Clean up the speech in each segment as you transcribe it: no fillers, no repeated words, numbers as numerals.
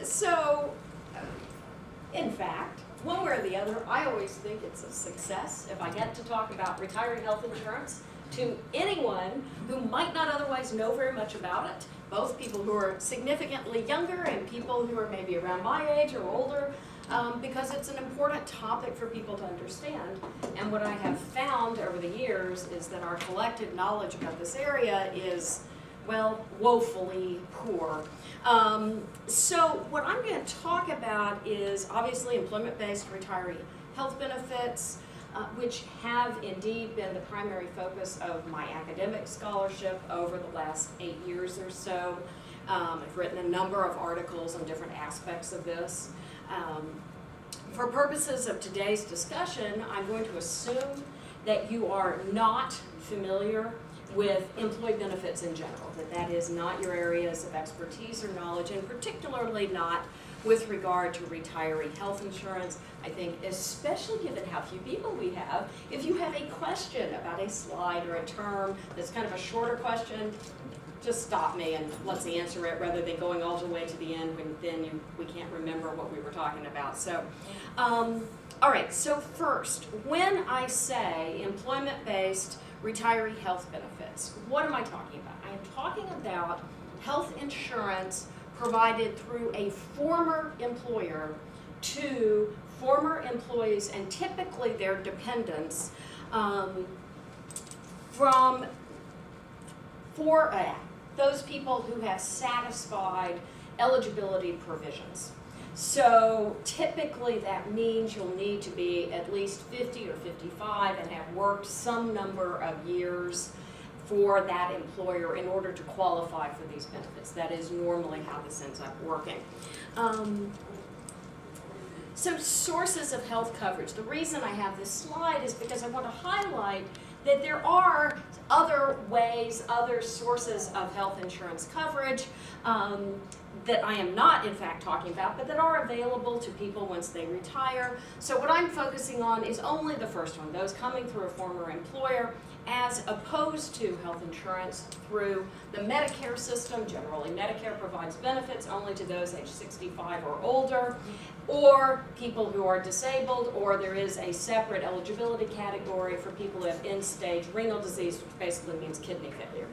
So, in fact, one way or the other, I always think it's a success if I get to talk about retiree health insurance to anyone who might not otherwise know very much about it, both people who are significantly younger and people who are maybe around my age or older, because it's an important topic for people to understand. And what I have found over the years is that our collective knowledge about this area is, well, woefully poor. So what I'm going to talk about is obviously employment-based retiree health benefits, which have indeed been the primary focus of my academic scholarship over the last 8 years or so. I've written a number of articles on different aspects of this. For purposes of today's discussion, I'm going to assume that you are not familiar with employee benefits in general, that is not your areas of expertise or knowledge, and particularly not with regard to retiree health insurance. I think especially given how few people we have, if you have a question about a slide or a term that's kind of a shorter question, just stop me and let's answer it rather than going all the way to the end when then we can't remember what we were talking about. So, all right, so first, when I say employment-based retiree health benefits, what am I talking about? I am talking about health insurance provided through a former employer to former employees and typically their dependents for those people who have satisfied eligibility provisions. So typically that means you'll need to be at least 50 or 55 and have worked some number of years for that employer in order to qualify for these benefits. That is normally how this ends up working. So sources of health coverage. The reason I have this slide is because I want to highlight that there are other ways, other sources of health insurance coverage that I am not in fact talking about, but that are available to people once they retire. So what I'm focusing on is only the first one, those coming through a former employer, as opposed to health insurance through the Medicare system. Generally, Medicare provides benefits only to those age 65 or older, or people who are disabled, or there is a separate eligibility category for people who have end-stage renal disease, which basically means kidney failure.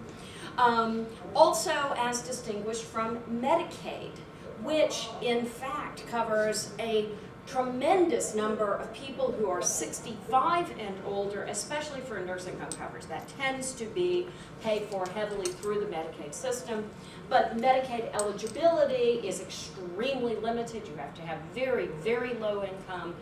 Also as distinguished from Medicaid, which in fact covers a tremendous number of people who are 65 and older, especially for nursing home coverage. That tends to be paid for heavily through the Medicaid system. But Medicaid eligibility is extremely limited. You have to have very, very low income,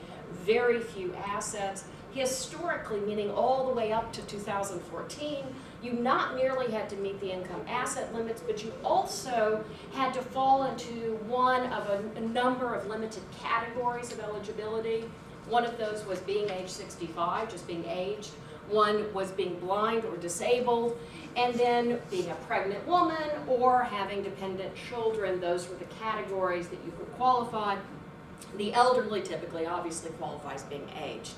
very few assets. Historically, meaning all the way up to 2014, you not merely had to meet the income asset limits, but you also had to fall into one of a number of limited categories of eligibility. One of those was being age 65, just being aged. One was being blind or disabled, and then being a pregnant woman or having dependent children. Those were the categories that you could qualify. The elderly typically obviously qualifies being aged.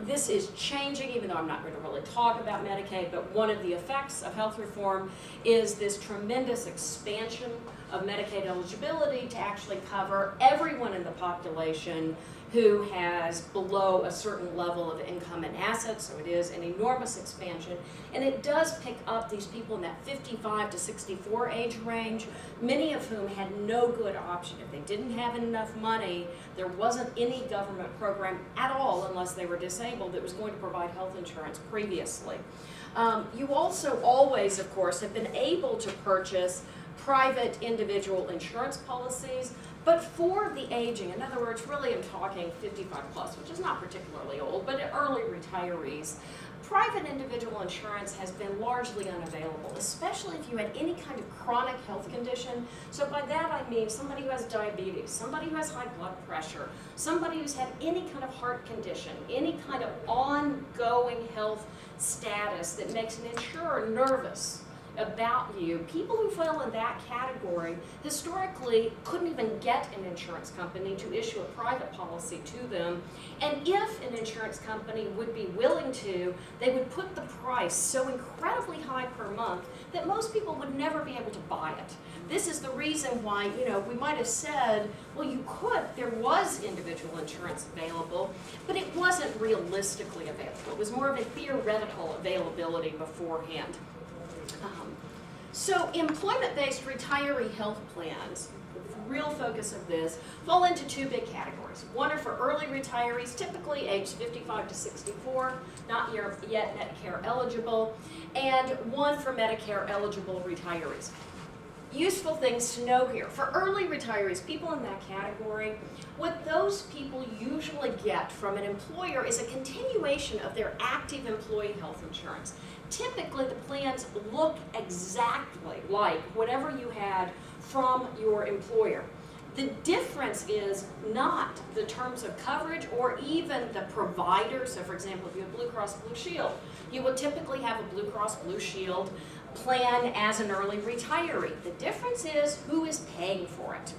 This is changing, even though I'm not going to really talk about Medicaid, but one of the effects of health reform is this tremendous expansion of Medicaid eligibility to actually cover everyone in the population who has below a certain level of income and assets. So it is an enormous expansion, and it does pick up these people in that 55 to 64 age range, many of whom had no good option. If they didn't have enough money, there wasn't any government program at all, unless they were disabled, that was going to provide health insurance previously. You also always, of course, have been able to purchase private individual insurance policies, but for the aging, in other words, really I'm talking 55 plus, which is not particularly old, but early retirees, private individual insurance has been largely unavailable, especially if you had any kind of chronic health condition. So by that I mean somebody who has diabetes, somebody who has high blood pressure, somebody who's had any kind of heart condition, any kind of ongoing health status that makes an insurer nervous about you. People who fell in that category historically couldn't even get an insurance company to issue a private policy to them, and if an insurance company would be willing to, they would put the price so incredibly high per month that most people would never be able to buy it. This is the reason why, we might have said, well, there was individual insurance available, but it wasn't realistically available. It was more of a theoretical availability beforehand. So employment-based retiree health plans, the real focus of this, fall into two big categories. One are for early retirees, typically aged 55 to 64, not yet Medicare eligible, and one for Medicare eligible retirees. Useful things to know here. For early retirees, people in that category, what those people usually get from an employer is a continuation of their active employee health insurance. Typically, the plans look exactly like whatever you had from your employer. The difference is not the terms of coverage or even the provider. So for example, if you have Blue Cross Blue Shield, you will typically have a Blue Cross Blue Shield plan as an early retiree. The difference is who is paying for it.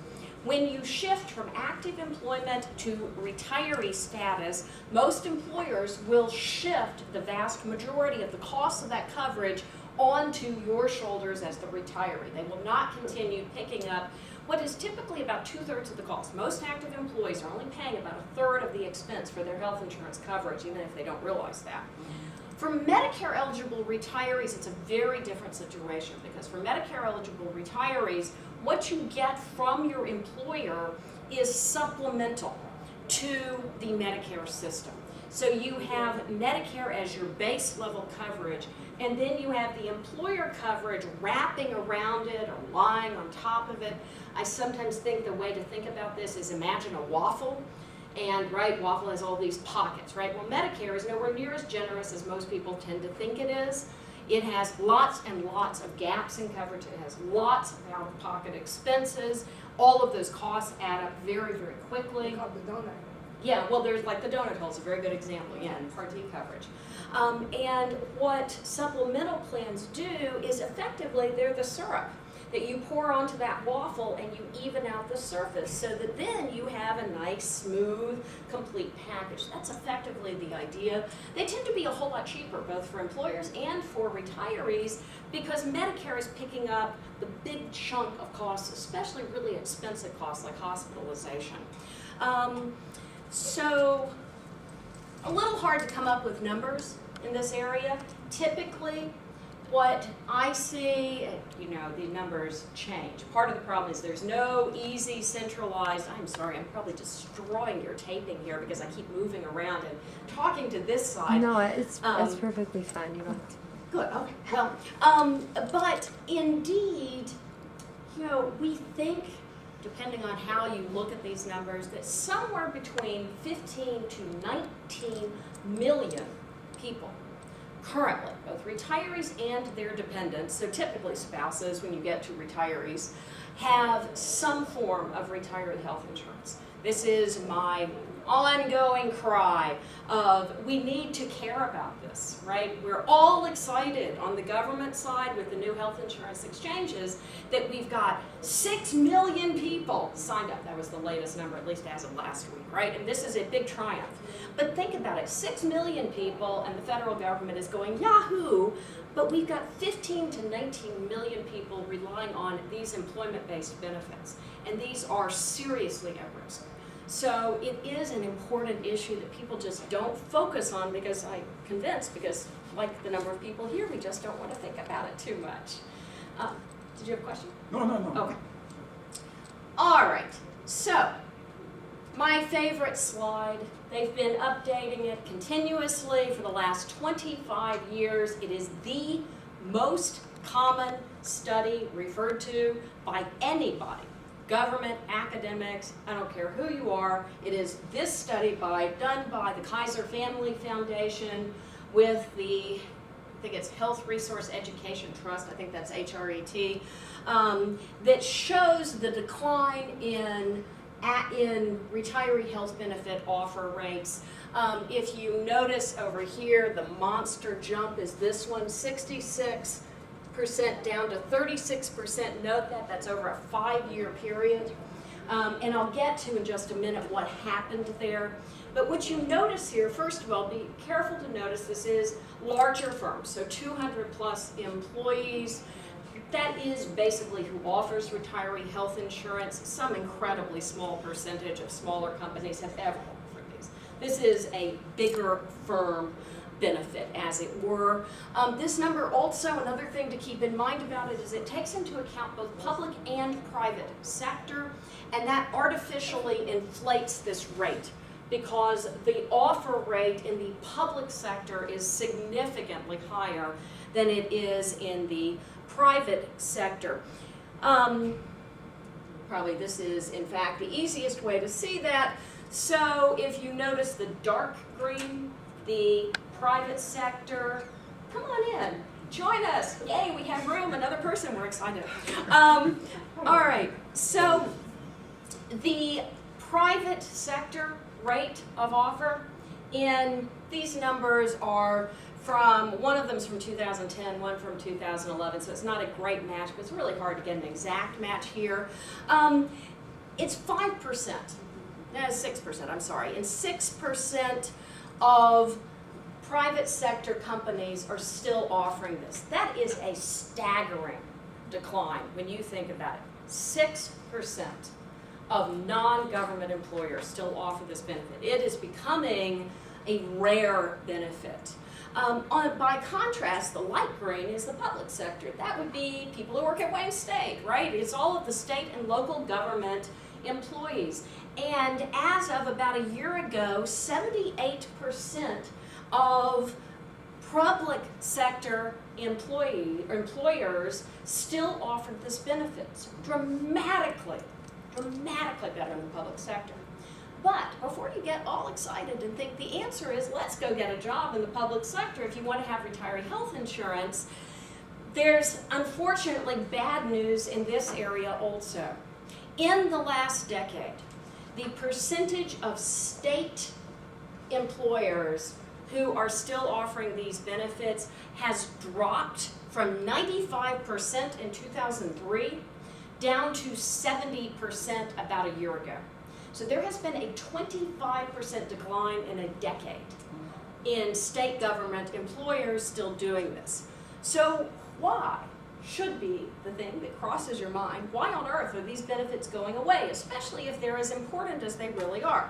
When you shift from active employment to retiree status, most employers will shift the vast majority of the cost of that coverage onto your shoulders as the retiree. They will not continue picking up what is typically about 2/3 of the cost. Most active employees are only paying about 1/3 of the expense for their health insurance coverage, even if they don't realize that. For Medicare eligible retirees, it's a very different situation, because for Medicare eligible retirees, what you get from your employer is supplemental to the Medicare system. So you have Medicare as your base level coverage, and then you have the employer coverage wrapping around it or lying on top of it. I sometimes think the way to think about this is imagine a waffle. And waffle has all these pockets, right? Well, Medicare is nowhere near as generous as most people tend to think it is. It has lots and lots of gaps in coverage. It has lots of out-of-pocket expenses. All of those costs add up very, very quickly. The donut. Yeah, well, there's like the donut hole is a very good example, yeah, in Part D coverage. And what supplemental plans do is effectively they're the syrup that you pour onto that waffle and you even out the surface so that then you have a nice, smooth, complete package. That's effectively the idea. They tend to be a whole lot cheaper, both for employers and for retirees, because Medicare is picking up the big chunk of costs, especially really expensive costs like hospitalization. So a little hard to come up with numbers in this area. Typically, what I see, the numbers change. Part of the problem is there's no easy centralized, I'm sorry, I'm probably destroying your taping here because I keep moving around and talking to this side. No, it's perfectly fine. You don't have to. Good, okay. Well, but indeed, we think, depending on how you look at these numbers, that somewhere between 15 to 19 million people currently, both retirees and their dependents, so typically spouses when you get to retirees, have some form of retiree health insurance. This is my ongoing cry of we need to care about this, right? We're all excited on the government side with the new health insurance exchanges that we've got 6 million people signed up. That was the latest number, at least as of last week, right? And this is a big triumph. But think about it, 6 million people and the federal government is going yahoo, but we've got 15 to 19 million people relying on these employment-based benefits. And these are seriously at risk. So it is an important issue that people just don't focus on because like the number of people here, we just don't want to think about it too much. Did you have a question? No. Okay. All right. So my favorite slide, they've been updating it continuously for the last 25 years. It is the most common study referred to by anybody. Government, academics, I don't care who you are. It is this study done by the Kaiser Family Foundation with the, I think it's Health Resource Education Trust, I think that's HRET, that shows the decline in retiree health benefit offer rates. If you notice over here, the monster jump is this one, 66% down to 36%. Note that that's over a 5-year period. And I'll get to in just a minute what happened there. But what you notice here, first of all, be careful to notice this is larger firms, so 200 plus employees. that is basically who offers retiree health insurance. Some incredibly small percentage of smaller companies have ever offered these. This is a bigger firm benefit, as it were. This number also, another thing to keep in mind about it is it takes into account both public and private sector, and that artificially inflates this rate because the offer rate in the public sector is significantly higher than it is in the private sector. Probably this is, in fact, the easiest way to see that. So if you notice the dark green, the private sector, come on in, join us. Yay, we have room, another person, we're excited. All right, so the private sector rate of offer in these numbers are from, one of them's from 2010, one from 2011, so it's not a great match, but it's really hard to get an exact match here. It's 5%, no, 6%, I'm sorry, and 6% of private sector companies are still offering this. That is a staggering decline when you think about it. 6% of non-government employers still offer this benefit. It is becoming a rare benefit. By contrast, the light green is the public sector. That would be people who work at Wayne State, right? It's all of the state and local government employees. And as of about a year ago, 78% of public sector employers still offered this benefit. So dramatically better than the public sector. But before you get all excited and think the answer is let's go get a job in the public sector if you want to have retiree health insurance, there's unfortunately bad news in this area also. In the last decade, the percentage of state employers who are still offering these benefits has dropped from 95% in 2003 down to 70% about a year ago. So there has been a 25% decline in a decade in state government employers still doing this. So why should be the thing that crosses your mind? Why on earth are these benefits going away, especially if they're as important as they really are?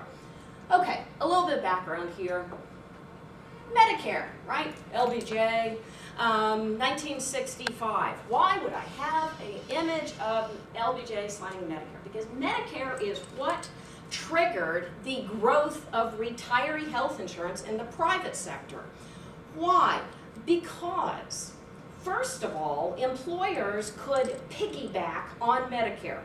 Okay, a little bit of background here. Medicare, right? LBJ, 1965. Why would I have an image of LBJ signing Medicare? Because Medicare is what triggered the growth of retiree health insurance in the private sector. Why? Because, first of all, employers could piggyback on Medicare.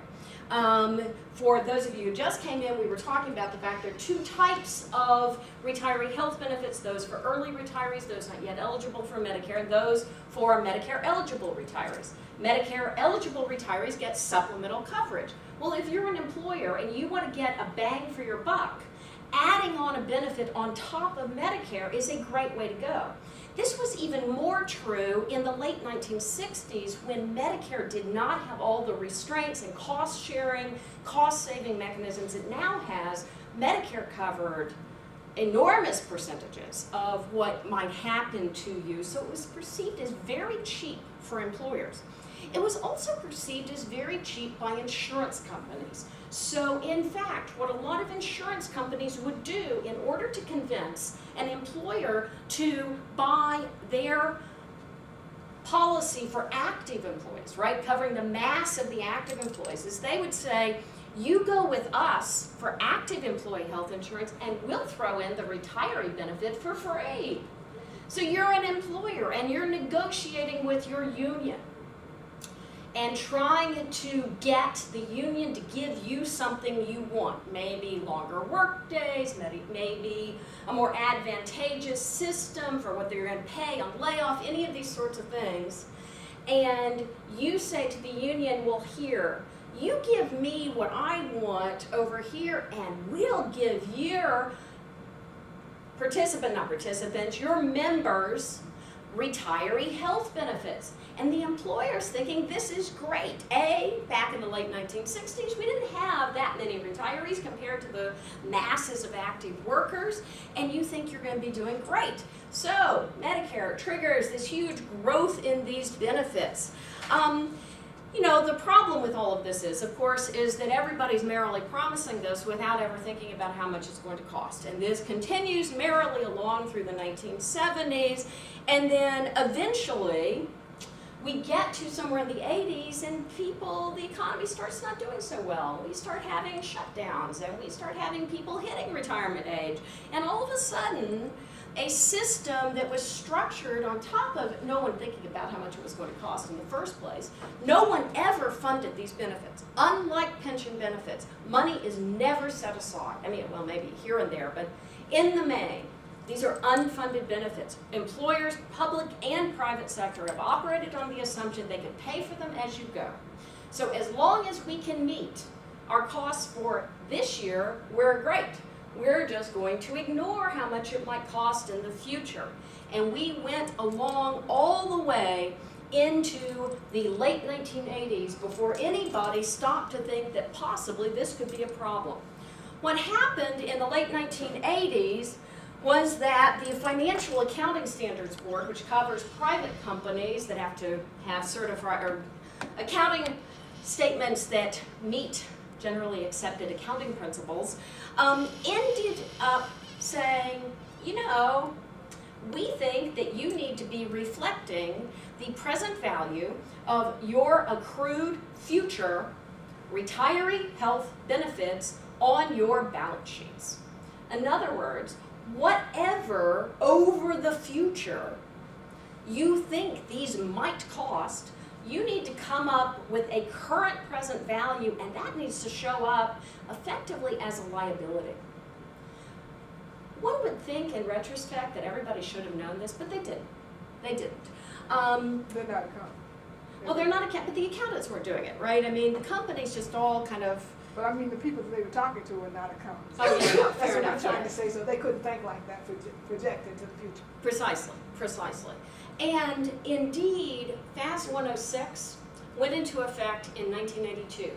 For those of you who just came in, we were talking about the fact there are two types of retiree health benefits, those for early retirees, those not yet eligible for Medicare, and those for Medicare eligible retirees. Medicare eligible retirees get supplemental coverage. Well, if you're an employer and you want to get a bang for your buck, adding on a benefit on top of Medicare is a great way to go. This was even more true in the late 1960s when Medicare did not have all the restraints and cost sharing, cost saving mechanisms it now has. Medicare covered enormous percentages of what might happen to you, so it was perceived as very cheap for employers. It was also perceived as very cheap by insurance companies. So in fact, what a lot of insurance companies would do in order to convince an employer to buy their policy for active employees, right, covering the mass of the active employees, is they would say, you go with us for active employee health insurance and we'll throw in the retiree benefit for free. So you're an employer and you're negotiating with your union and trying to get the union to give you something you want. Maybe longer work days, maybe a more advantageous system for what they're going to pay on layoff, any of these sorts of things. And you say to the union, well, here, you give me what I want over here and we'll give your your members, retiree health benefits. And the employer's thinking, this is great. Back in the late 1960s, we didn't have that many retirees compared to the masses of active workers, and you think you're going to be doing great. So Medicare triggers this huge growth in these benefits. You know, the problem with all of this is, of course, is that everybody's merrily promising this without ever thinking about how much it's going to cost. And this continues merrily along through the 1970s, and then eventually we get to somewhere in the 80s and the economy starts not doing so well. We start having shutdowns and we start having people hitting retirement age. And all of a sudden, a system that was structured on top of no one thinking about how much it was going to cost in the first place. No one ever funded these benefits. Unlike pension benefits, money is never set aside. I mean, well, maybe here and there, but in the main, these are unfunded benefits. Employers, public and private sector, have operated on the assumption they can pay for them as you go. So as long as we can meet our costs for this year, we're great. We're just going to ignore how much it might cost in the future. And we went along all the way into the late 1980s before anybody stopped to think that possibly this could be a problem. What happened in the late 1980s was that the Financial Accounting Standards Board, which covers private companies that have to have certified or accounting statements that meet generally accepted accounting principles, ended up saying, you know, we think that you need to be reflecting the present value of your accrued future retiree health benefits on your balance sheets. In other words, whatever over the future you think these might cost, you need to come up with a current present value, and that needs to show up effectively as a liability. One would think in retrospect that everybody should have known this, but they didn't. They didn't. They're not accountants. Well, they're not but the accountants weren't doing it, right? I mean, the companies just all kind of. But I mean, the people that they were talking to were not accountants. Oh, yeah, no, That's fair what I'm enough. trying to say, so they couldn't think like that, project into the future. Precisely, precisely. And indeed, FAS 106 went into effect in 1982.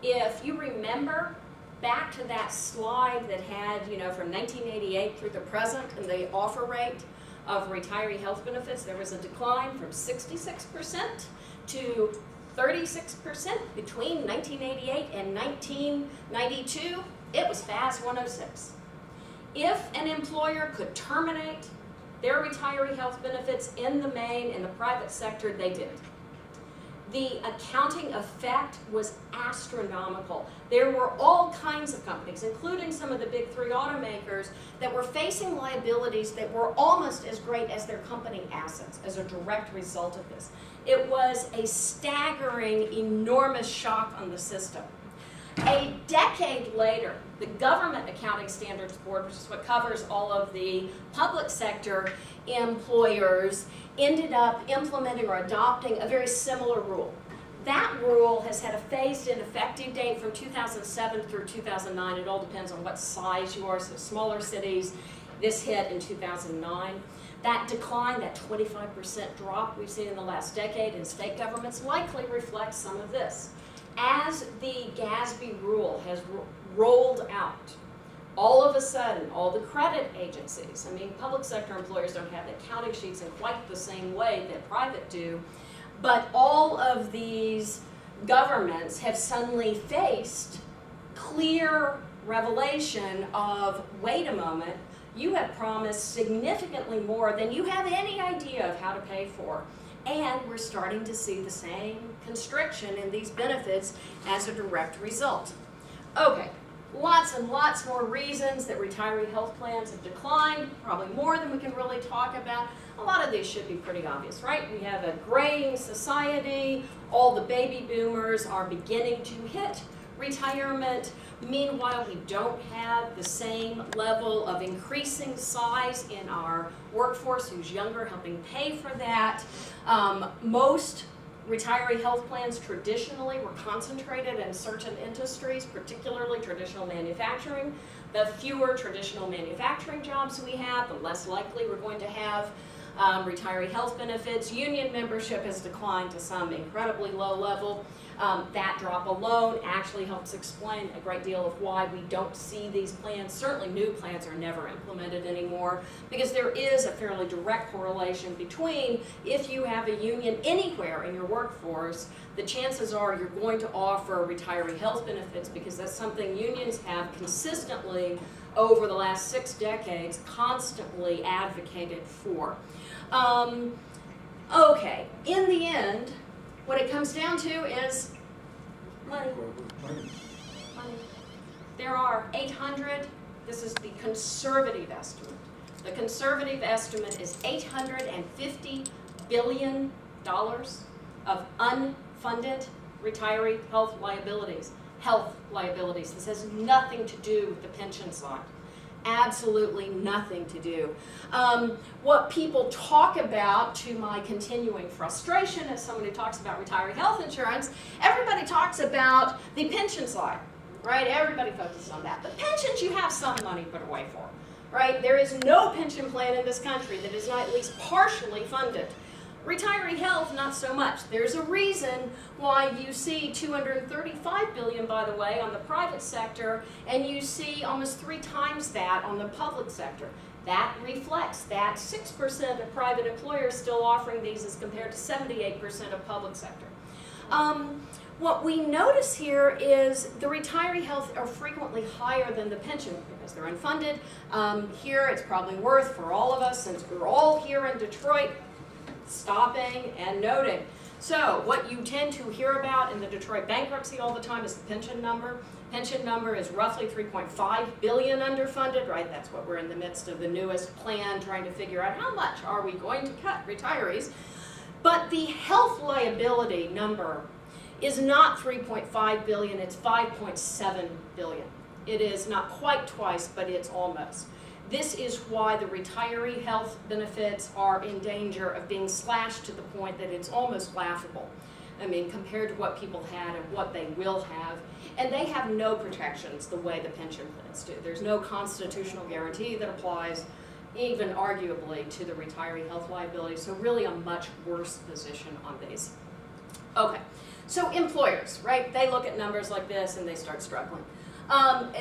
If you remember back to that slide that had, you know, from 1988 through the present and the offer rate of retiree health benefits, there was a decline from 66% to 36% between 1988 and 1992. It was FAS 106. If an employer could terminate their retiree health benefits in the main in the private sector, they did. The accounting effect was astronomical. There were all kinds of companies, including some of the big three automakers, that were facing liabilities that were almost as great as their company assets as a direct result of this. It was a staggering, enormous shock on the system. A decade later, the Government Accounting Standards Board, which is what covers all of the public sector employers, ended up implementing or adopting a very similar rule. That rule has had a phased-in effective date from 2007 through 2009. It all depends on what size you are. So smaller cities, this hit in 2009. That decline, that 25% drop we've seen in the last decade in state governments likely reflects some of this. As the GASB rule has rolled out, all of a sudden, all the credit agencies, I mean, public sector employers don't have the accounting sheets in quite the same way that private do, but all of these governments have suddenly faced clear revelation of, wait a moment, you have promised significantly more than you have any idea of how to pay for. And we're starting to see the same constriction in these benefits as a direct result. Okay, lots and lots more reasons that retiree health plans have declined, probably more than we can really talk about. A lot of these should be pretty obvious, right? We have a graying society, all the baby boomers are beginning to hit retirement. Meanwhile, we don't have the same level of increasing size in our workforce who's younger, helping pay for that. Most retiree health plans traditionally were concentrated in certain industries, particularly traditional manufacturing. The fewer traditional manufacturing jobs we have, the less likely we're going to have retiree health benefits. Union membership has declined to some incredibly low level. That drop alone actually helps explain a great deal of why we don't see these plans. Certainly new plans are never implemented anymore, because there is a fairly direct correlation between if you have a union anywhere in your workforce, the chances are you're going to offer retiree health benefits, because that's something unions have consistently over the last 6 decades constantly advocated for. Okay, in the end, what it comes down to is money. Money. There are 800, this is the conservative estimate. The conservative estimate is $850 billion of unfunded retiree health liabilities. This has nothing to do with the pension side. Absolutely nothing to do. What people talk about, to my continuing frustration as someone who talks about retiree health insurance, everybody talks about the pension side, right? Everybody focuses on that. But pensions, you have some money put away for, right? There is no pension plan in this country that is not at least partially funded. Retiree health, not so much. There's a reason why you see $235 billion, by the way, on the private sector, and you see almost 3 times that on the public sector. That reflects that 6% of private employers still offering these as compared to 78% of public sector. What we notice here is the retiree health are frequently higher than the pension because they're unfunded. Here it's probably worth for all of us, since we're all here in Detroit, stopping and noting. So what you tend to hear about in the Detroit bankruptcy all the time is the pension number. Pension number is roughly $3.5 billion underfunded, right? That's what we're in the midst of the newest plan, trying to figure out how much are we going to cut retirees. But the health liability number is not $3.5 billion, it's $5.7 billion. It is not quite twice, but it's almost. This is why the retiree health benefits are in danger of being slashed to the point that it's almost laughable. I mean, compared to what people had and what they will have. And they have no protections the way the pension plans do. There's no constitutional guarantee that applies, even arguably, to the retiree health liability. So really a much worse position on these. Okay, so employers, right? They look at numbers like this and they start struggling.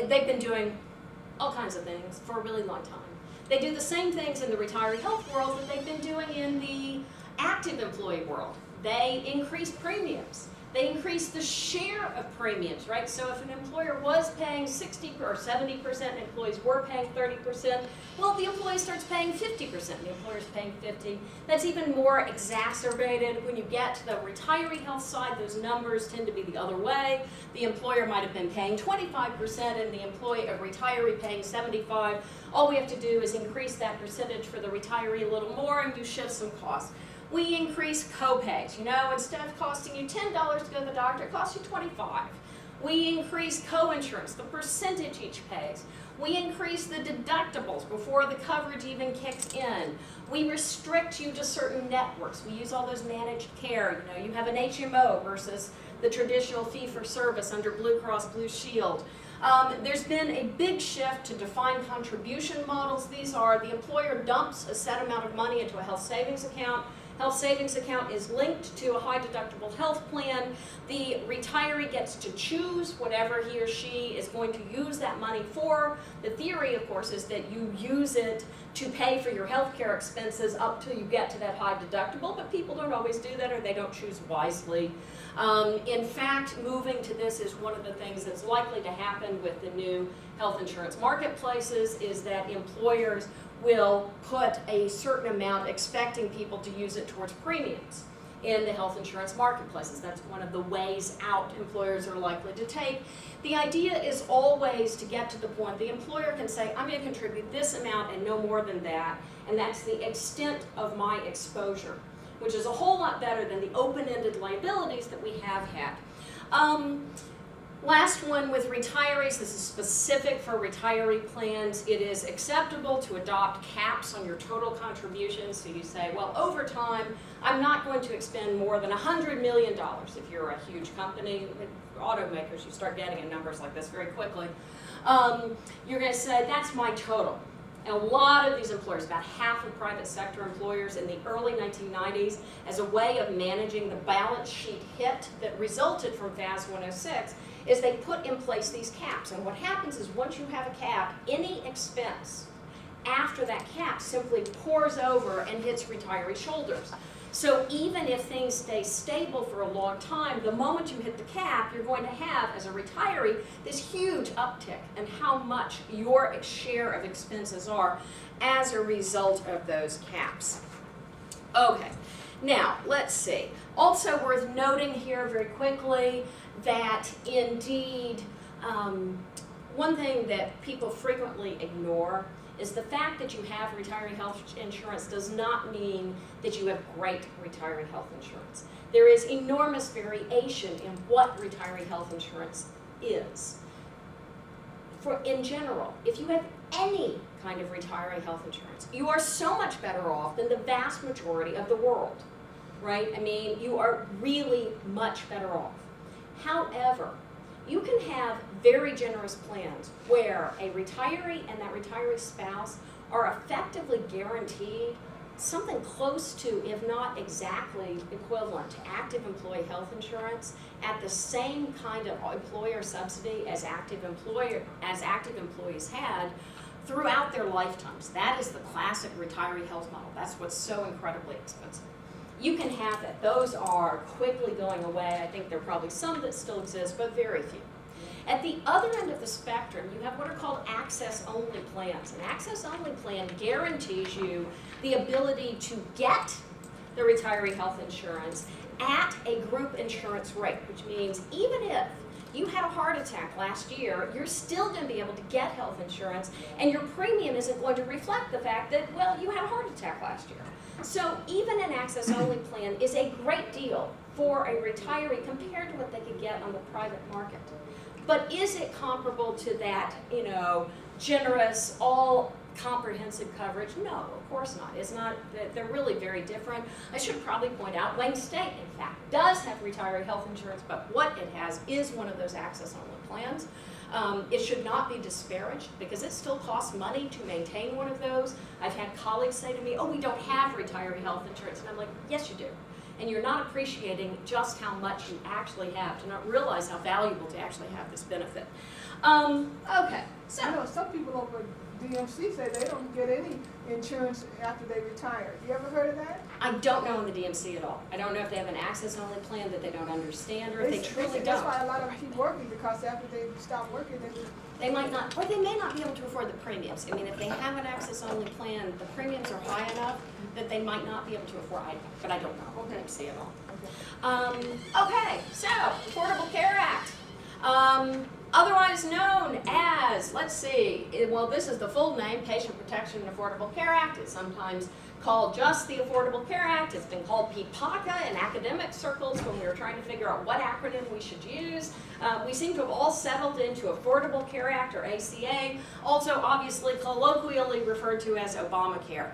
They've been doing all kinds of things for a really long time. They do the same things in the retiree health world that they've been doing in the active employee world. They increase premiums. They increase the share of premiums, right? So if an employer was paying 60 or 70%, employees were paying 30%, well, the employee starts paying 50%, the employer's paying 50%. That's even more exacerbated when you get to the retiree health side. Those numbers tend to be the other way. The employer might have been paying 25% and the retiree paying 75%. All we have to do is increase that percentage for the retiree a little more and you shift some costs. We increase co-pays. You know, instead of costing you $10 to go to the doctor, it costs you $25. We increase co-insurance, the percentage each pays. We increase the deductibles before the coverage even kicks in. We restrict you to certain networks. We use all those managed care. You know, you have an HMO versus the traditional fee-for-service under Blue Cross Blue Shield. There's been a big shift to defined contribution models. These are the employer dumps a set amount of money into a health savings account. Health savings account is linked to a high deductible health plan. The retiree gets to choose whatever he or she is going to use that money for. The theory, of course, is that you use it to pay for your health care expenses up till you get to that high deductible, but people don't always do that or they don't choose wisely. In fact, moving to this is one of the things that's likely to happen with the new health insurance marketplaces, is that employers will put a certain amount expecting people to use it towards premiums in the health insurance marketplaces. That's one of the ways out employers are likely to take. The idea is always to get to the point the employer can say, I'm going to contribute this amount and no more than that, and that's the extent of my exposure, which is a whole lot better than the open-ended liabilities that we have had. Last one with retirees, this is specific for retiree plans. It is acceptable to adopt caps on your total contributions. So you say, well, over time, I'm not going to expend more than $100 million. If you're a huge company, automakers, you start getting in numbers like this very quickly. You're going to say, that's my total. And a lot of these employers, about half of private sector employers in the early 1990s, as a way of managing the balance sheet hit that resulted from FAS 106, is they put in place these caps. And what happens is once you have a cap, any expense after that cap simply pours over and hits retiree shoulders. So even if things stay stable for a long time, the moment you hit the cap, you're going to have, as a retiree, this huge uptick in how much your share of expenses are as a result of those caps. Okay, now let's see. Also worth noting here very quickly that indeed, one thing that people frequently ignore is the fact that you have retiree health insurance does not mean that you have great retiree health insurance. There is enormous variation in what retiree health insurance is. In general, if you have any kind of retiree health insurance, you are so much better off than the vast majority of the world, right? I mean, you are really much better off. However, you can have very generous plans where a retiree and that retiree spouse are effectively guaranteed something close to, if not exactly equivalent to active employee health insurance at the same kind of employer subsidy as active employees had throughout their lifetimes. That is the classic retiree health model. That's what's so incredibly expensive. You can have that. Those are quickly going away. I think there are probably some that still exist, but very few. At the other end of the spectrum, you have what are called access-only plans. An access-only plan guarantees you the ability to get the retiree health insurance at a group insurance rate, which means even if you had a heart attack last year, you're still going to be able to get health insurance, and your premium isn't going to reflect the fact that, well, you had a heart attack last year. So even an access-only plan is a great deal for a retiree compared to what they could get on the private market. But is it comparable to that, generous, all-comprehensive coverage? No, of course not. It's not. They're really very different. I should probably point out, Wayne State, in fact, does have retiree health insurance, but what it has is one of those access-only plans. It should not be disparaged because it still costs money to maintain one of those. I've had colleagues say to me, oh, we don't have retiree health insurance. And I'm like, yes, you do. And you're not appreciating just how much you actually have, to not realize how valuable to actually have this benefit. Okay, so. Some people over at DMC say they don't get any insurance after they retire. You ever heard of that? I don't know on the DMC at all. I don't know if they have an access-only plan that they don't understand, or if they truly don't. That's why a lot of them keep working, because after they stop working, they might not, or they may not be able to afford the premiums. I mean, if they have an access-only plan, the premiums are high enough that they might not be able to afford it, but I don't know on DMC at all. Okay, so Affordable Care Act. Otherwise known as, let's see, well, this is the full name, Patient Protection and Affordable Care Act. It's sometimes called just the Affordable Care Act. It's been called PPACA in academic circles when we were trying to figure out what acronym we should use. We seem to have all settled into Affordable Care Act, or ACA, also obviously colloquially referred to as Obamacare.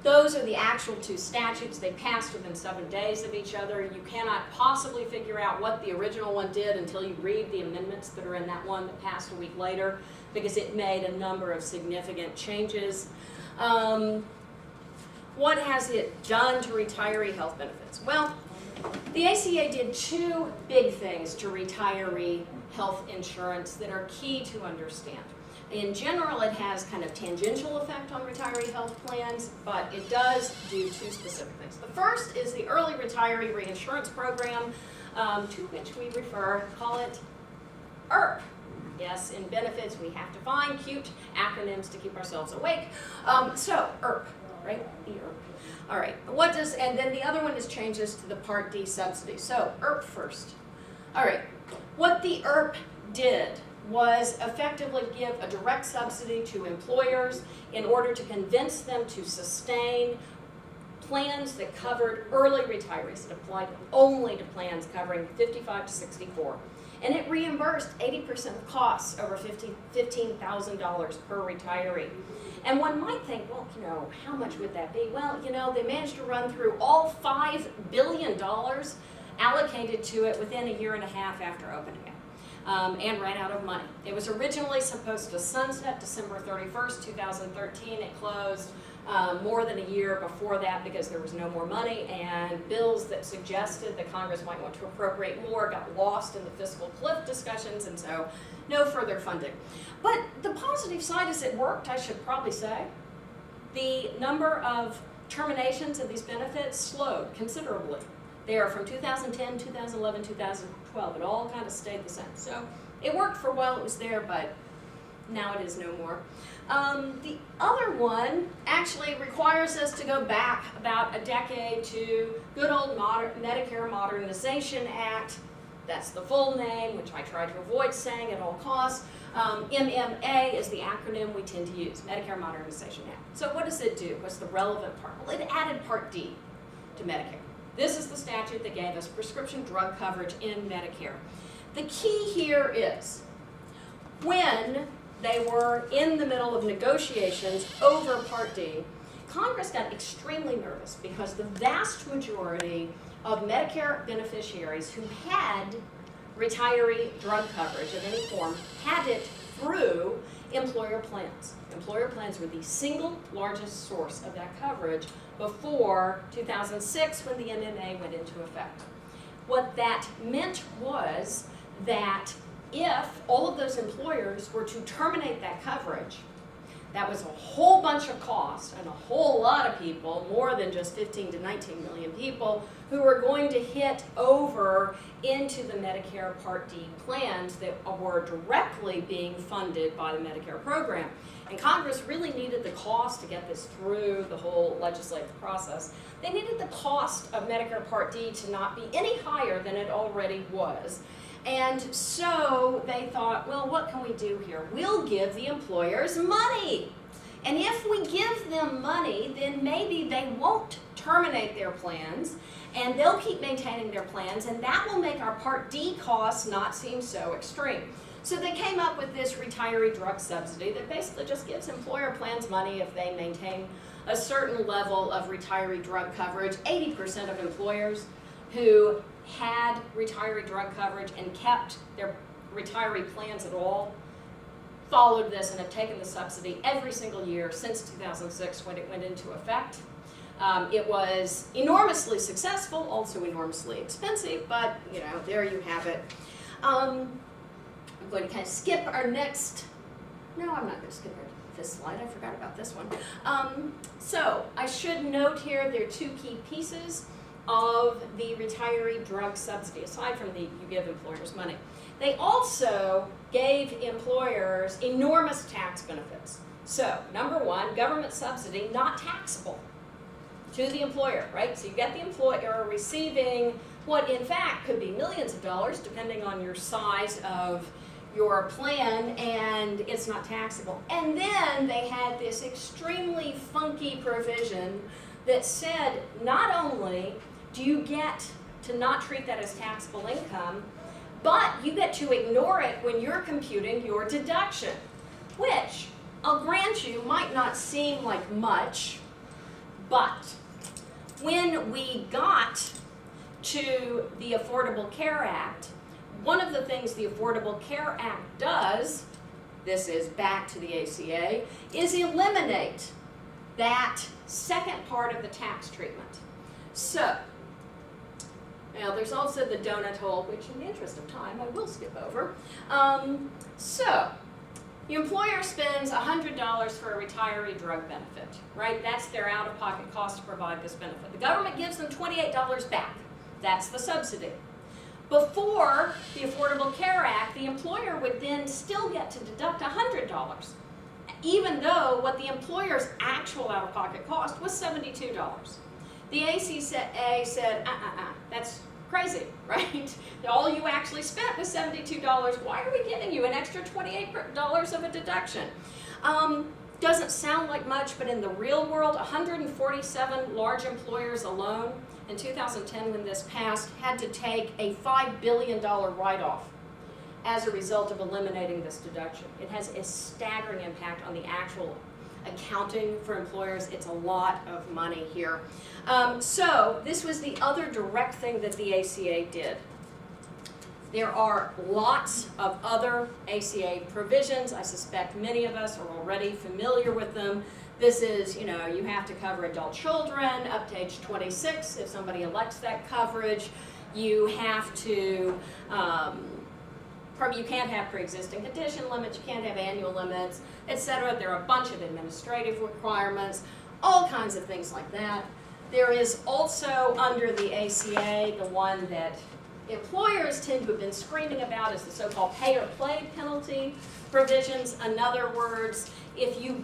Those are the actual two statutes. They passed within 7 days of each other. You cannot possibly figure out what the original one did until you read the amendments that are in that one that passed a week later, because it made a number of significant changes. What has it done to retiree health benefits? Well, the ACA did two big things to retiree health insurance that are key to understand. In general, it has kind of tangential effect on retiree health plans, but it does do two specific things. The first is the Early Retiree Reinsurance Program, to which we call it ERP. Yes, in benefits, we have to find cute acronyms to keep ourselves awake. So, ERP, right? The ERP. All right, and then the other one is changes to the Part D subsidy. So, ERP first. All right, what the ERP did was effectively give a direct subsidy to employers in order to convince them to sustain plans that covered early retirees. It applied only to plans covering 55 to 64. And it reimbursed 80% of costs over $15,000 per retiree. And one might think, well, how much would that be? Well, they managed to run through all $5 billion allocated to it within a year and a half after opening it. and ran out of money. It was originally supposed to sunset December 31st, 2013. It closed more than a year before that because there was no more money, and bills that suggested that Congress might want to appropriate more got lost in the fiscal cliff discussions, and so no further funding. But the positive side is it worked, I should probably say. The number of terminations of these benefits slowed considerably. They are from 2010, 2011, 2012. It all kind of stayed the same. So it worked for a while it was there, but now it is no more. The other one actually requires us to go back about a decade to good old Medicare Modernization Act. That's the full name, which I try to avoid saying at all costs. MMA is the acronym we tend to use, Medicare Modernization Act. So what does it do? What's the relevant part? Well, it added Part D to Medicare. This is the statute that gave us prescription drug coverage in Medicare. The key here is when they were in the middle of negotiations over Part D, Congress got extremely nervous because the vast majority of Medicare beneficiaries who had retiree drug coverage of any form had it through employer plans. Employer plans were the single largest source of that coverage before 2006 when the MMA went into effect. What that meant was that if all of those employers were to terminate that coverage, that was a whole bunch of costs and a whole lot of people, more than just 15 to 19 million people, who were going to hit over into the Medicare Part D plans that were directly being funded by the Medicare program. And Congress really needed the cost to get this through the whole legislative process. They needed the cost of Medicare Part D to not be any higher than it already was. And so they thought, well, what can we do here? We'll give the employers money. And if we give them money, then maybe they won't terminate their plans, and they'll keep maintaining their plans, and that will make our Part D costs not seem so extreme. So they came up with this retiree drug subsidy that basically just gives employer plans money if they maintain a certain level of retiree drug coverage. 80% of employers who had retiree drug coverage and kept their retiree plans at all followed this and have taken the subsidy every single year since 2006 when it went into effect. It was enormously successful, also enormously expensive, but you know, there you have it. I'm going to kind of skip our next, no, I'm not going to skip this slide, I forgot about this one. So I should note here there are two key pieces of the retiree drug subsidy, aside from the you give employers money. They also gave employers enormous tax benefits. So, number one, government subsidy not taxable to the employer, right? So you get the employer receiving what in fact could be millions of dollars depending on your size of your plan, and it's not taxable. And then they had this extremely funky provision that said not only do you get to not treat that as taxable income, but you get to ignore it when you're computing your deduction, which, I'll grant you, might not seem like much, but when we got to the Affordable Care Act, one of the things the Affordable Care Act does, this is back to the ACA, is eliminate that second part of the tax treatment. So, now there's also the donut hole, which in the interest of time I will skip over. So, the employer spends $100 for a retiree drug benefit, right? That's their out-of-pocket cost to provide this benefit. The government gives them $28 back. That's the subsidy. Before the Affordable Care Act, the employer would then still get to deduct $100, even though what the employer's actual out-of-pocket cost was $72. The ACA said, that's crazy, right? All you actually spent was $72. Why are we giving you an extra $28 of a deduction? Doesn't sound like much, but in the real world, 147 large employers alone in 2010 when this passed had to take a $5 billion write-off as a result of eliminating this deduction. It has a staggering impact on the actual accounting for employers. It's a lot of money here. So this was the other direct thing that the ACA did. There are lots of other ACA provisions. I suspect many of us are already familiar with them. This is, you know, you have to cover adult children up to age 26 if somebody elects that coverage. You have to, you can't have pre-existing condition limits, you can't have annual limits, etc. There are a bunch of administrative requirements, all kinds of things like that. There is also under the ACA, the one that employers tend to have been screaming about is the so-called pay or play penalty provisions. In other words, if you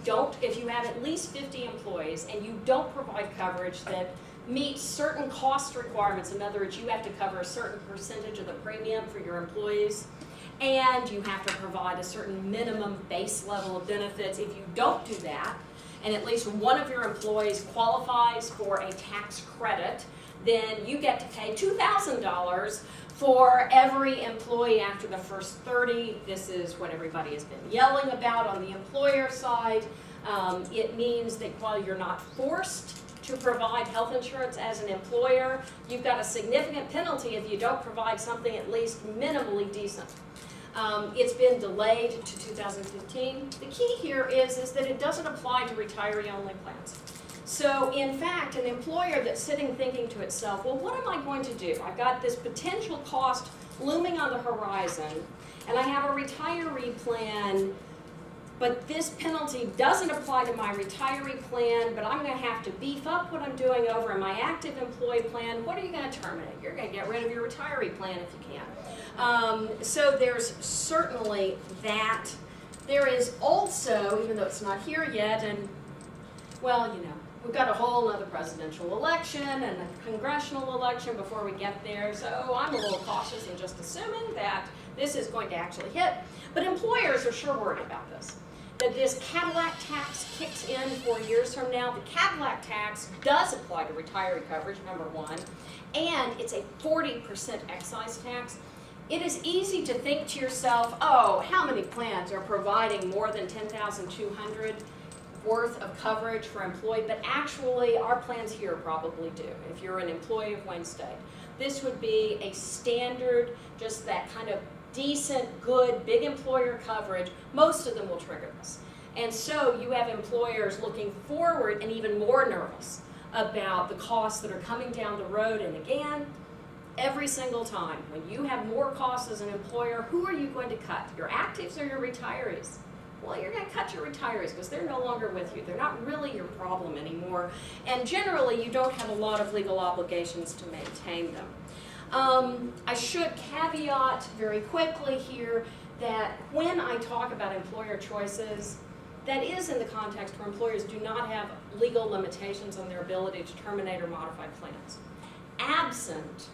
have at least 50 employees and you don't provide coverage that meets certain cost requirements, in other words, you have to cover a certain percentage of the premium for your employees, and you have to provide a certain minimum base level of benefits. If you don't do that, and at least one of your employees qualifies for a tax credit, then you get to pay $2,000 for every employee after the first 30. This is what everybody has been yelling about on the employer side. It means that while you're not forced to provide health insurance as an employer, you've got a significant penalty if you don't provide something at least minimally decent. It's been delayed to 2015. The key here is that it doesn't apply to retiree-only plans. So, in fact, an employer that's sitting thinking to itself, well, what am I going to do? I've got this potential cost looming on the horizon, and I have a retiree plan, but this penalty doesn't apply to my retiree plan, but I'm going to have to beef up what I'm doing over in my active employee plan. What are you going to terminate? You're going to get rid of your retiree plan if you can. So there's certainly that. There is also, even though it's not here yet, and, well, you know, we've got a whole other presidential election and a congressional election before we get there, so I'm a little cautious in just assuming that this is going to actually hit. But employers are sure worried about this, that this Cadillac tax kicks in 4 years from now. The Cadillac tax does apply to retiree coverage, number one, and it's a 40% excise tax. It is easy to think to yourself, oh, how many plans are providing more than $10,200 worth of coverage for employee, but actually our plans here probably do. If you're an employee of Wayne State, this would be a standard, just that kind of decent, good, big employer coverage. Most of them will trigger this. And so you have employers looking forward and even more nervous about the costs that are coming down the road. And again, every single time, when you have more costs as an employer, who are you going to cut? Your actives or your retirees? Well, you're going to cut your retirees because they're no longer with you. They're not really your problem anymore. And generally, you don't have a lot of legal obligations to maintain them. I should caveat very quickly here that when I talk about employer choices, that is in the context where employers do not have legal limitations on their ability to terminate or modify plans. Absent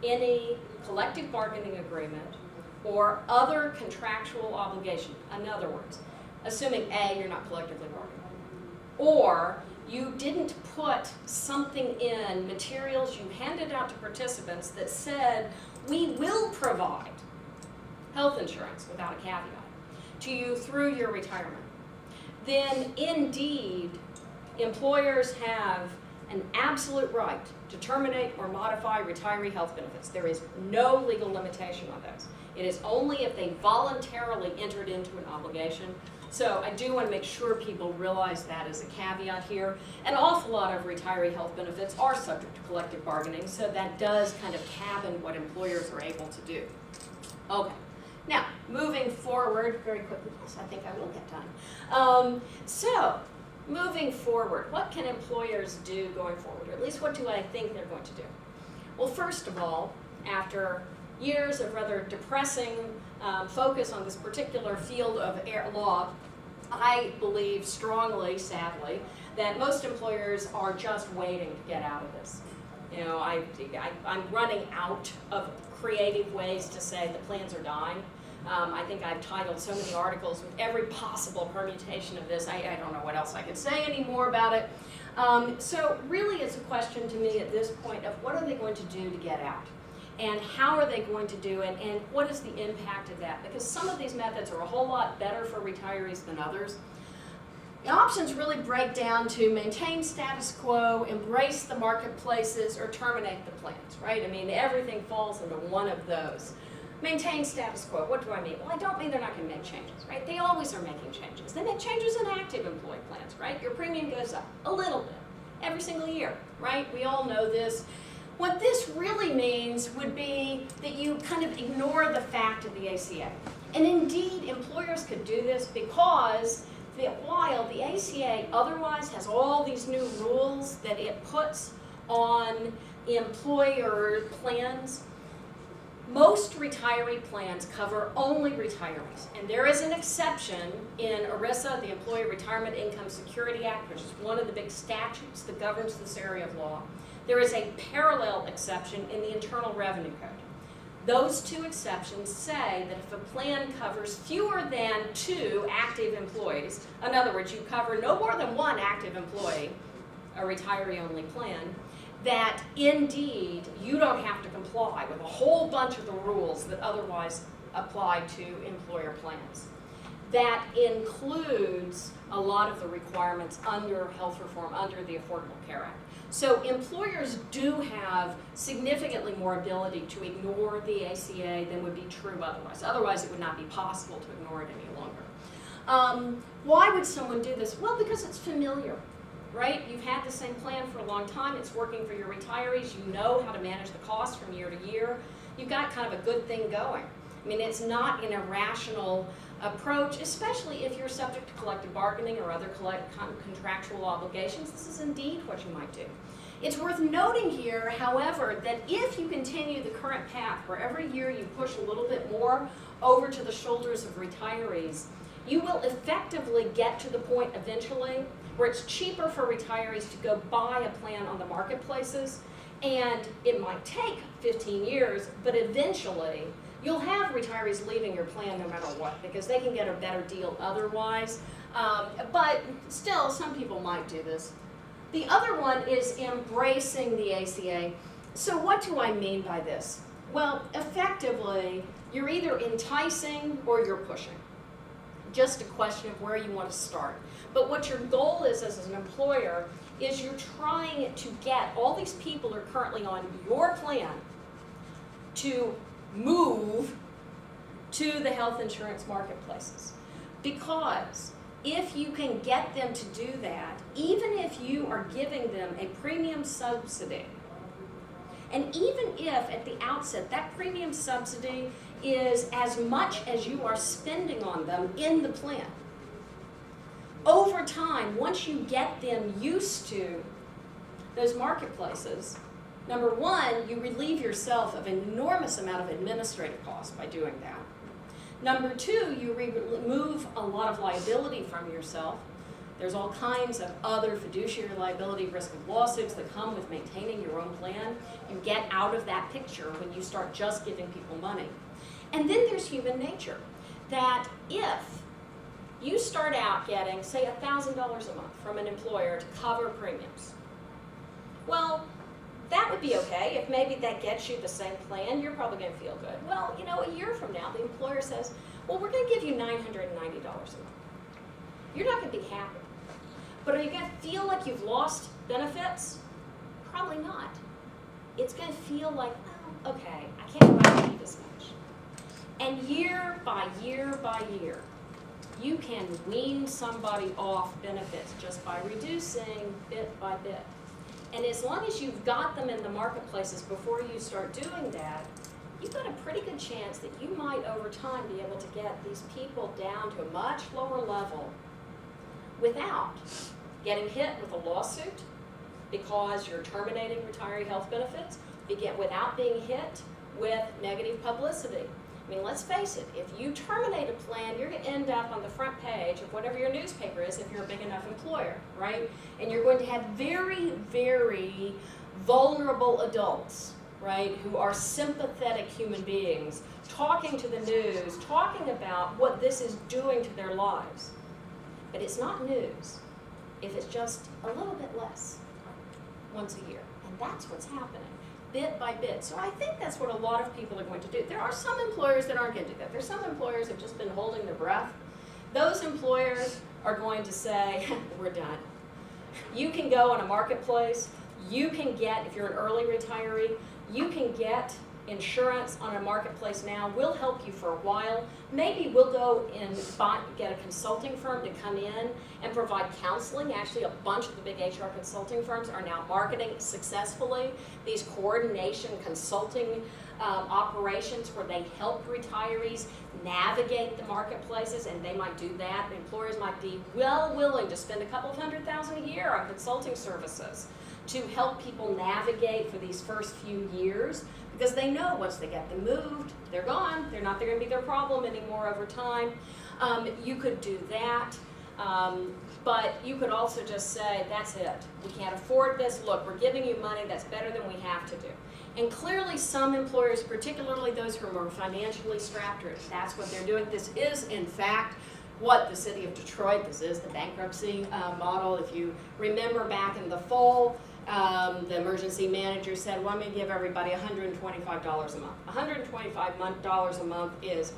any collective bargaining agreement or other contractual obligation. In other words, assuming A, you're not collectively bargaining, or you didn't put something in materials you handed out to participants that said, we will provide health insurance without a caveat to you through your retirement, then indeed employers have an absolute right to terminate or modify retiree health benefits. There is no legal limitation on those. It is only if they voluntarily entered into an obligation. So I do want to make sure people realize that as a caveat here. An awful lot of retiree health benefits are subject to collective bargaining, so that does kind of cabin what employers are able to do. Okay. Now, moving forward very quickly, yes, I think I will get done. Moving forward, what can employers do going forward, or at least what do I think they're going to do? Well, first of all, after years of rather depressing focus on this particular field of law, I believe strongly, sadly, that most employers are just waiting to get out of this. You know, I'm running out of creative ways to say the plans are dying. I think I've titled so many articles with every possible permutation of this. I don't know what else I could say anymore about it. So really it's a question to me at this point of what are they going to do to get out? And how are they going to do it? And what is the impact of that? Because some of these methods are a whole lot better for retirees than others. The options really break down to maintain status quo, embrace the marketplaces, or terminate the plans, right? I mean, everything falls into one of those. Maintain status quo. What do I mean? Well, I don't mean they're not going to make changes, right? They always are making changes. They make changes in active employee plans, right? Your premium goes up a little bit every single year, right? We all know this. What this really means would be that you kind of ignore the fact of the ACA. And indeed, employers could do this because while the ACA otherwise has all these new rules that it puts on employer plans, most retiree plans cover only retirees. And there is an exception in ERISA, the Employee Retirement Income Security Act, which is one of the big statutes that governs this area of law. There is a parallel exception in the Internal Revenue Code. Those two exceptions say that if a plan covers fewer than 2 active employees, in other words, you cover no more than 1 active employee, a retiree-only plan, that indeed you don't have to comply with a whole bunch of the rules that otherwise apply to employer plans. That includes a lot of the requirements under health reform, under the Affordable Care Act. So employers do have significantly more ability to ignore the ACA than would be true otherwise. Otherwise, it would not be possible to ignore it any longer. Why would someone do this? Well, because it's familiar, right? You've had the same plan for a long time. It's working for your retirees. You know how to manage the costs from year to year. You've got kind of a good thing going. I mean, it's not an irrational approach, especially if you're subject to collective bargaining or other contractual obligations. This is indeed what you might do. It's worth noting here, however, that if you continue the current path where every year you push a little bit more over to the shoulders of retirees, you will effectively get to the point eventually where it's cheaper for retirees to go buy a plan on the marketplaces, and it might take 15 years, but eventually you'll have retirees leaving your plan no matter what, because they can get a better deal otherwise. But still, some people might do this. The other one is embracing the ACA. So what do I mean by this? Well, effectively, you're either enticing or you're pushing. Just a question of where you want to start. But what your goal is as an employer is you're trying to get all these people who are currently on your plan to move to the health insurance marketplaces. Because if you can get them to do that, even if you are giving them a premium subsidy, and even if at the outset that premium subsidy is as much as you are spending on them in the plan, over time, once you get them used to those marketplaces, number one, you relieve yourself of an enormous amount of administrative costs by doing that. Number two, you remove a lot of liability from yourself. There's all kinds of other fiduciary liability, risk of lawsuits that come with maintaining your own plan. You get out of that picture when you start just giving people money. And then there's human nature, that if you start out getting, say, $1,000 a month from an employer to cover premiums, well, that would be okay. If maybe that gets you the same plan, you're probably going to feel good. Well, you know, a year from now, the employer says, well, we're going to give you $990 a month. You're not going to be happy. But are you going to feel like you've lost benefits? Probably not. It's going to feel like, oh, okay, I can't go out and eat as much. And year by year by year, you can wean somebody off benefits just by reducing bit by bit. And as long as you've got them in the marketplaces before you start doing that, you've got a pretty good chance that you might over time be able to get these people down to a much lower level without getting hit with a lawsuit because you're terminating retiree health benefits, without being hit with negative publicity. I mean, let's face it, if you terminate a plan, you're going to end up on the front page of whatever your newspaper is if you're a big enough employer, right? And you're going to have very, very vulnerable adults, right, who are sympathetic human beings, talking to the news, talking about what this is doing to their lives. But it's not news if it's just a little bit less once a year. And that's what's happening, bit by bit. So I think that's what a lot of people are going to do. There are some employers that aren't going to do that. There's some employers who have just been holding their breath. Those employers are going to say, we're done. You can go on a marketplace. You can get, if you're an early retiree, you can get insurance on a marketplace now will help you for a while. Maybe we'll go and get a consulting firm to come in and provide counseling. Actually, a bunch of the big HR consulting firms are now marketing successfully these coordination consulting operations where they help retirees navigate the marketplaces, and they might do that. Employers might be well willing to spend a couple of $100,000 a year on consulting services to help people navigate for these first few years, because they know once they get them moved, they're gone. They're going to be their problem anymore over time. You could do that, but you could also just say, that's it. We can't afford this. Look, we're giving you money. That's better than we have to do. And clearly some employers, particularly those who are more financially strapped, that's what they're doing. This is, in fact, what the city of Detroit, this is the bankruptcy model. If you remember back in the fall, the emergency manager said, well, let me give everybody $125 a month. $125 a month is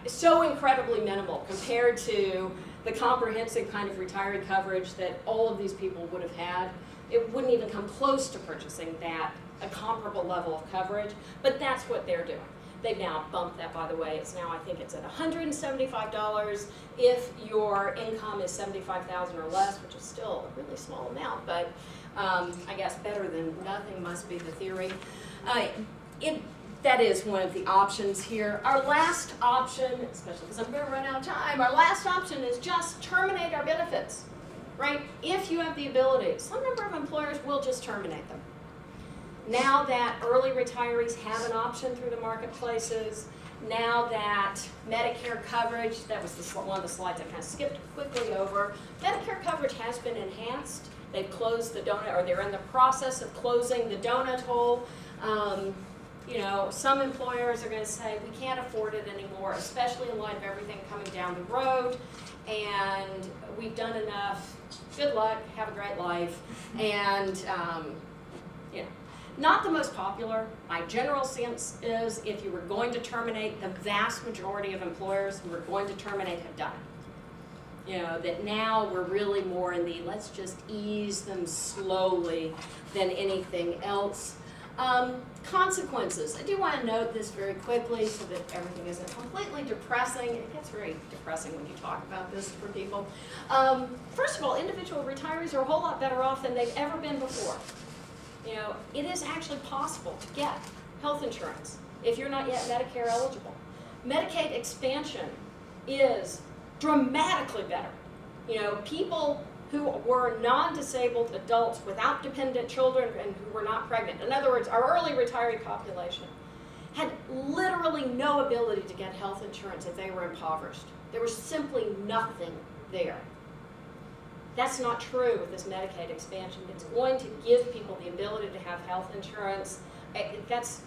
so incredibly minimal compared to the comprehensive kind of retiree coverage that all of these people would have had. It wouldn't even come close to purchasing that, a comparable level of coverage, but that's what they're doing. They've now bumped that, by the way. It's now, I think it's at $175 if your income is $75,000 or less, which is still a really small amount, but I guess better than nothing must be the theory. That is one of the options here. Our last option, especially because I'm going to run out of time, our last option is just terminate our benefits, right? If you have the ability. Some number of employers will just terminate them. Now that early retirees have an option through the marketplaces, now that Medicare coverage, that was one of the slides I kind of skipped quickly over, Medicare coverage has been enhanced. They've closed the donut, or they're in the process of closing the donut hole. You know, some employers are going to say, we can't afford it anymore, especially in light of everything coming down the road, and we've done enough. Good luck, have a great life, and you know. Not the most popular. My general sense is if you were going to terminate, the vast majority of employers who were going to terminate have done it. You know, that now we're really more in the let's just ease them slowly than anything else. Consequences. I do want to note this very quickly so that everything isn't completely depressing. It gets very depressing when you talk about this for people. First of all, individual retirees are a whole lot better off than they've ever been before. You know, it is actually possible to get health insurance if you're not yet Medicare eligible. Medicaid expansion is dramatically better. You know, people who were non-disabled adults without dependent children and who were not pregnant, in other words, our early retiree population, had literally no ability to get health insurance if they were impoverished. There was simply nothing there. That's not true with this Medicaid expansion. It's going to give people the ability to have health insurance. That's,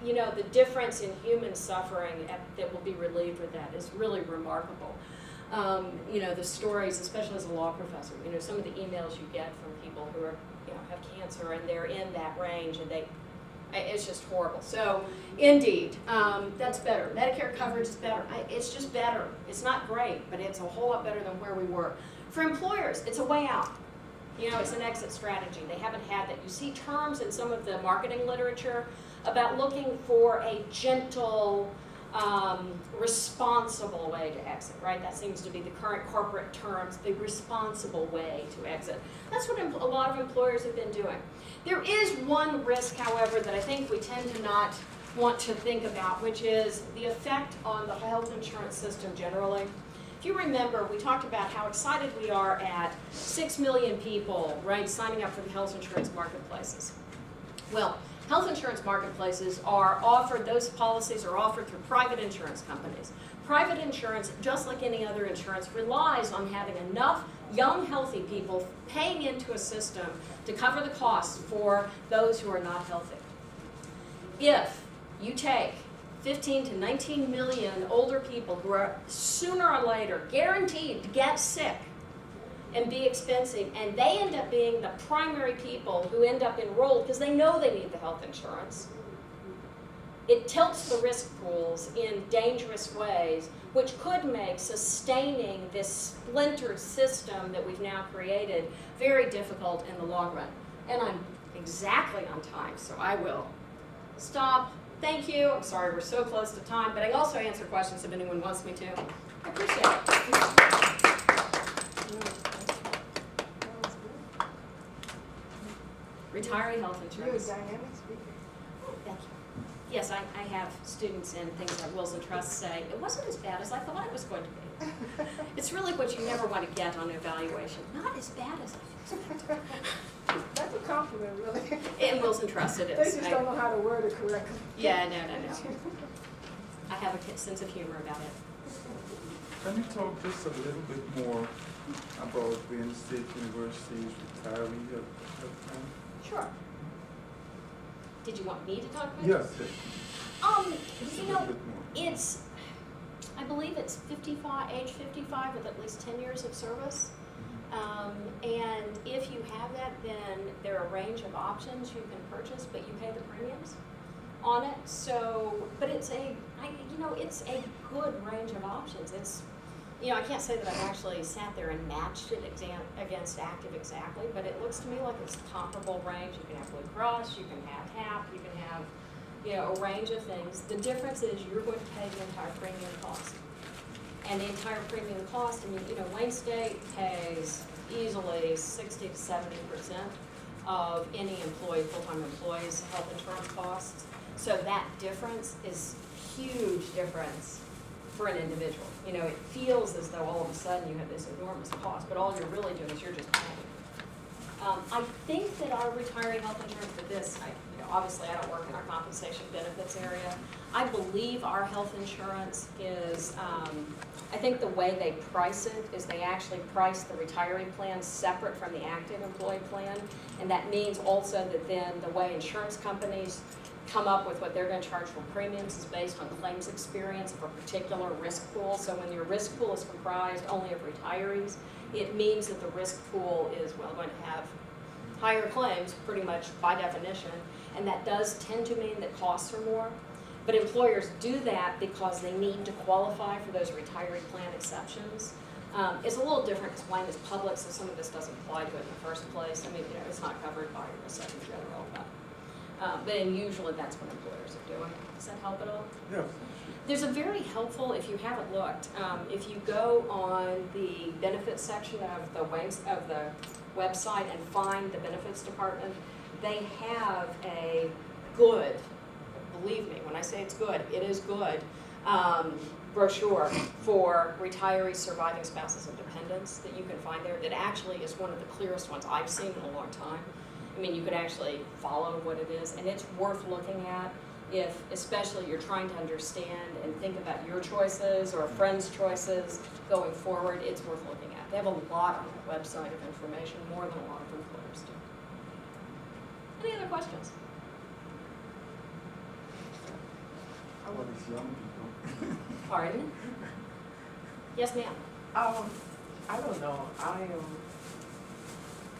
you know, the difference in human suffering that will be relieved with that is really remarkable. You know, the stories, especially as a law professor, you know, some of the emails you get from people who are, you know, have cancer and they're in that range and it's just horrible. So, indeed, that's better. Medicare coverage is better. It's just better. It's not great, but it's a whole lot better than where we were. For employers, it's a way out. You know, it's an exit strategy. They haven't had that. You see terms in some of the marketing literature about looking for a gentle, responsible way to exit, right? That seems to be the current corporate terms, the responsible way to exit. That's what a lot of employers have been doing. There is one risk, however, that I think we tend to not want to think about, which is the effect on the health insurance system generally. If you remember, we talked about how excited we are at 6 million people, right, signing up for the health insurance marketplaces. Well, health insurance marketplaces are offered, those policies are offered through private insurance companies. Private insurance, just like any other insurance, relies on having enough young, healthy people paying into a system to cover the costs for those who are not healthy. If you take 15 to 19 million older people who are sooner or later guaranteed to get sick and be expensive, and they end up being the primary people who end up enrolled because they know they need the health insurance, it tilts the risk pools in dangerous ways, which could make sustaining this splintered system that we've now created very difficult in the long run. And I'm exactly on time, so I will stop. Thank you. I'm sorry we're so close to time, but I also answer questions if anyone wants me to. I appreciate it. That was good. Retiree health You're a insurance. dynamic speaker. Thank you. Yes, I have students in things like Wills and Trusts say, it wasn't as bad as I thought it was going to be. It's really what you never want to get on evaluation. Not as bad as I expected. That's a compliment, really. In Wills and Trusts it They is. just don't know how to word it correctly. Yeah, no. I have a sense of humor about it. Can you talk just a little bit more about Wayne State University's retiree health plan? Sure. Did you want me to talk about it? Yes, just a You little know, bit more. it's, I believe it's 55, age 55 with at least 10 years of service. And if you have that, then there are a range of options you can purchase, but you pay the premiums on it. So, but it's it's a good range of options. It's, I can't say that I've actually sat there and matched it against active exactly, but it looks to me like it's a comparable range. You can have Blue Cross, you can have HAP, you can have, a range of things. The difference is you're going to pay the entire premium cost. And the entire premium cost, Wayne State pays easily 60 to 70% of any full-time employee's health insurance costs. So that difference is huge difference for an individual. It feels as though all of a sudden you have this enormous cost, but all you're really doing is you're just paying. I think that our retiree health insurance for this, obviously I don't work in our compensation benefits area. I believe our health insurance is, I think the way they price it is they actually price the retiree plan separate from the active employee plan. And that means also that then the way insurance companies come up with what they're going to charge for premiums is based on claims experience of a particular risk pool. So when your risk pool is comprised only of retirees, it means that the risk pool is, going to have higher claims pretty much by definition, and that does tend to mean that costs are more. But employers do that because they need to qualify for those retiree plan exceptions. It's a little different because Wayne is public, so some of this doesn't apply to it in the first place. It's not covered by ERISA in general, but usually that's what employers are doing. Does that help at all? Yes. There's a very helpful, if you haven't looked, if you go on the benefits section of the website and find the benefits department, they have a good, believe me, when I say it's good, it is good, brochure for retirees, surviving spouses, and dependents that you can find there. That actually is one of the clearest ones I've seen in a long time. You could actually follow what it is, and it's worth looking at if, especially, you're trying to understand and think about your choices or a friend's choices going forward. It's worth looking at. They have a lot on the website of information, more than a lot of employers do. Any other questions? How about these young people? Pardon? Yes, ma'am. I don't know.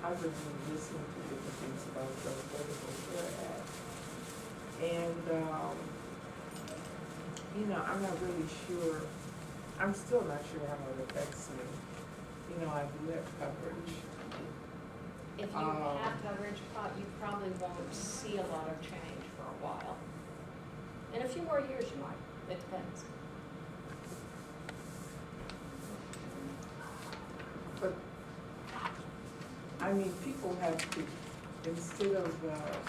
I've been listening to different things about the Affordable Care Act. And, I'm not really sure. I'm still not sure how it affects me. I do have coverage. If you have coverage, you probably won't see a lot of change for a while. In a few more years, you might. It depends. But, people have to, instead of,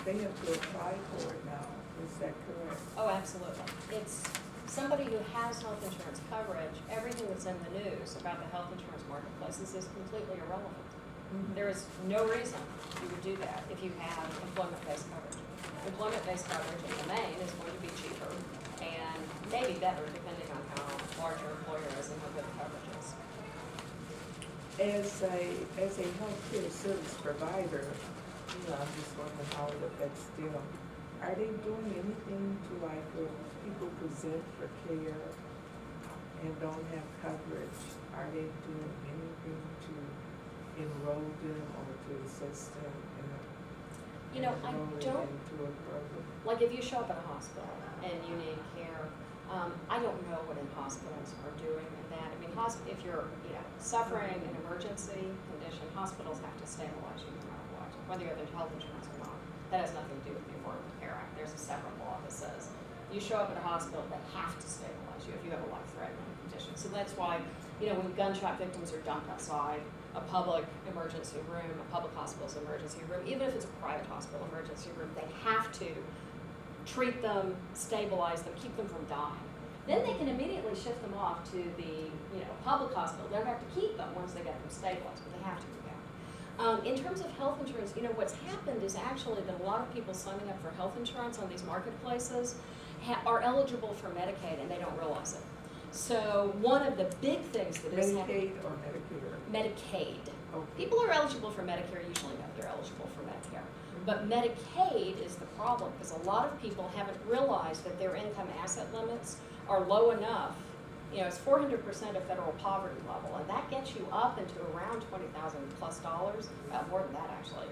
they have to apply for it now. Is that correct? Oh, absolutely. It's somebody who has health insurance coverage, everything that's in the news about the health insurance marketplaces is completely irrelevant. Mm-hmm. There is no reason you would do that if you have employment-based coverage. Employment-based coverage in the main is going to be cheaper and maybe better depending on how large your employer is and how good the coverage is. As a healthcare service provider, I'm just wondering how it affects them. Are they doing anything to, like, when people present for care and don't have coverage, are they doing anything to enroll them or to assist them in I don't, into a program? like if you show up at a hospital and you need care, I don't know what hospitals are doing in that. If you're, suffering an emergency condition, hospitals have to stabilize you no matter what, whether you have health insurance or not. That has nothing to do with the Affordable Care Act. There's a separate law that says you show up at a hospital, they have to stabilize you if you have a life-threatening condition. So that's why, when gunshot victims are dumped outside a public emergency room, a public hospital's emergency room, even if it's a private hospital emergency room, they have to treat them, stabilize them, keep them from dying. Then they can immediately shift them off to the public hospital. They don't have to keep them once they get them stabilized, but they have to do that. In terms of health insurance, what's happened is actually that a lot of people signing up for health insurance on these marketplaces are eligible for Medicaid and they don't realize it. So one of the big things that is Medicaid or Medicare? Medicaid. Okay. People who are eligible for Medicare usually know they're eligible for Medicare. But Medicaid is the problem because a lot of people haven't realized that their income asset limits are low enough. It's 400% of federal poverty level, and that gets you up into around $20,000+, more than that actually.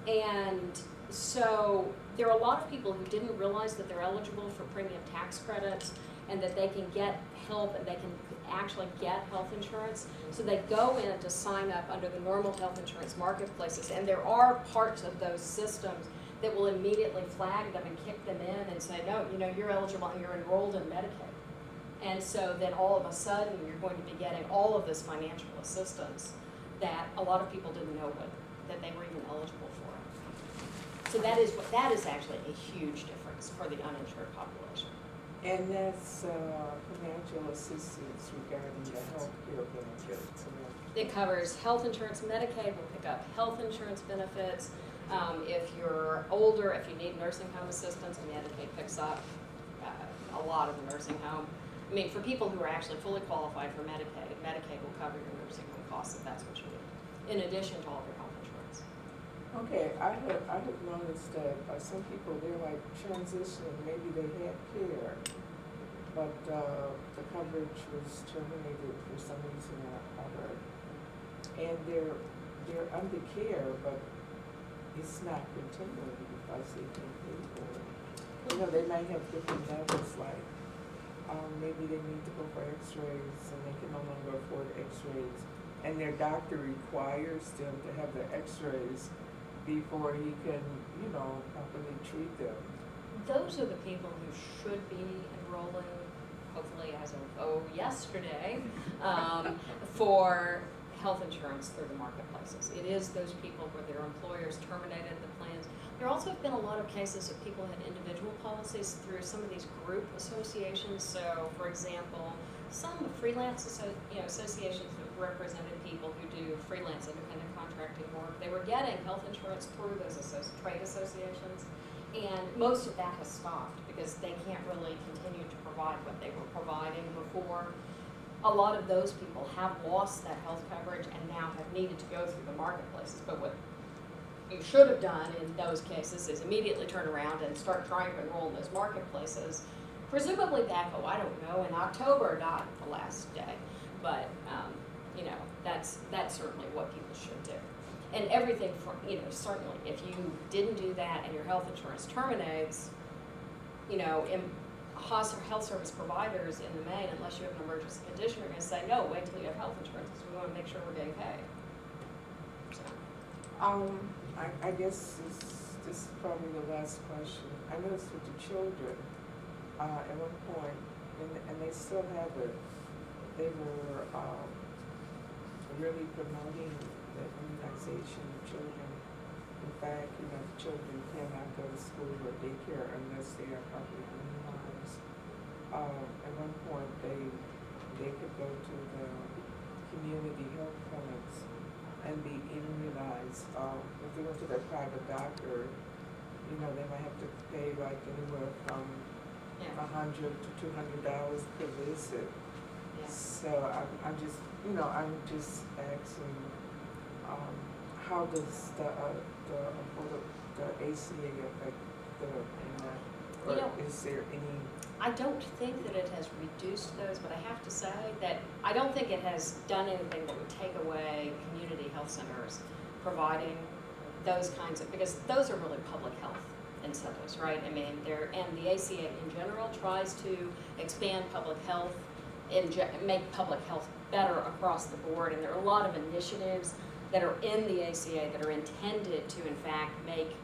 And so there are a lot of people who didn't realize that they're eligible for premium tax credits and that they can get help and they can actually get health insurance. So they go in to sign up under the normal health insurance marketplaces, and there are parts of those systems that will immediately flag them and kick them in and say, no, you're eligible and you're enrolled in Medicaid. And so then all of a sudden you're going to be getting all of this financial assistance that a lot of people didn't know that they were even eligible for. So that is actually a huge difference for the uninsured population. And that's financial assistance regarding the health care benefits. It covers health insurance. Medicaid will pick up health insurance benefits. If you're older, if you need nursing home assistance, Medicaid picks up a lot of the nursing home. For people who are actually fully qualified for Medicaid, Medicaid will cover your nursing home costs if that's what you need, in addition to all of your health insurance. Okay, I have noticed that some people, they're like transitioning, maybe they had care, but the coverage was terminated for some reason or other. And they're under care, but it's not continuing because they can't pay for it. They might have different levels, like maybe they need to go for x-rays and they can no longer afford x-rays. And their doctor requires them to have the x-rays before he can, properly treat them. Those are the people who should be enrolling, hopefully as of yesterday, for health insurance through the marketplaces. It is those people where their employers terminated the plans. There also have been a lot of cases of people who had individual policies through some of these group associations. So, for example, some freelance associations that represented people who do freelance independent contracting work, they were getting health insurance through those trade associations. And most of that has stopped because they can't really continue to provide what they were providing before. A lot of those people have lost that health coverage and now have needed to go through the marketplaces. But what you should have done in those cases is immediately turn around and start trying to enroll in those marketplaces, presumably back, I don't know, in October, not the last day. But, that's certainly what people should do. And everything from, certainly, if you didn't do that and your health insurance terminates, health service providers in the main, unless you have an emergency condition, are going to say, no, wait till you have health insurance because we want to make sure we're getting paid. So. I guess this is probably the last question. I noticed with the children, at one point, and they still have it, they were really promoting the immunization of children. In fact, the children cannot go to school or daycare unless they are properly immunized. At one point, they could go to the community health clinics and be immunized. If they went to their private doctor, they might have to pay like anywhere from $100 to $200 per visit. Yeah. So I'm just asking, how does the ACA affect or is there any? I don't think that it has reduced those, but I have to say that I don't think it has done anything that would take away community health centers providing those kinds of, because those are really public health incentives, right? And the ACA in general tries to expand public health and make public health better across the board. And there are a lot of initiatives that are in the ACA that are intended to, in fact, make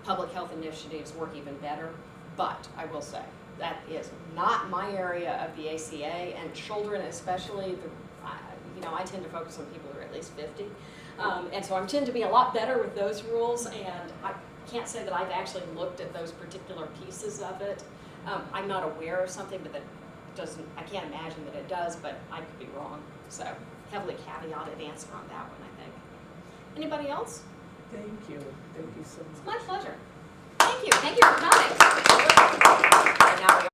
public health initiatives work even better. But I will say, that is not my area of the ACA, and children especially, I tend to focus on people who are at least 50. And so I tend to be a lot better with those rules, and I can't say that I've actually looked at those particular pieces of it. I'm not aware of something, but I can't imagine that it does, but I could be wrong. So heavily caveated answer on that one, I think. Anybody else? Thank you so much. My pleasure. Thank you for coming. And now we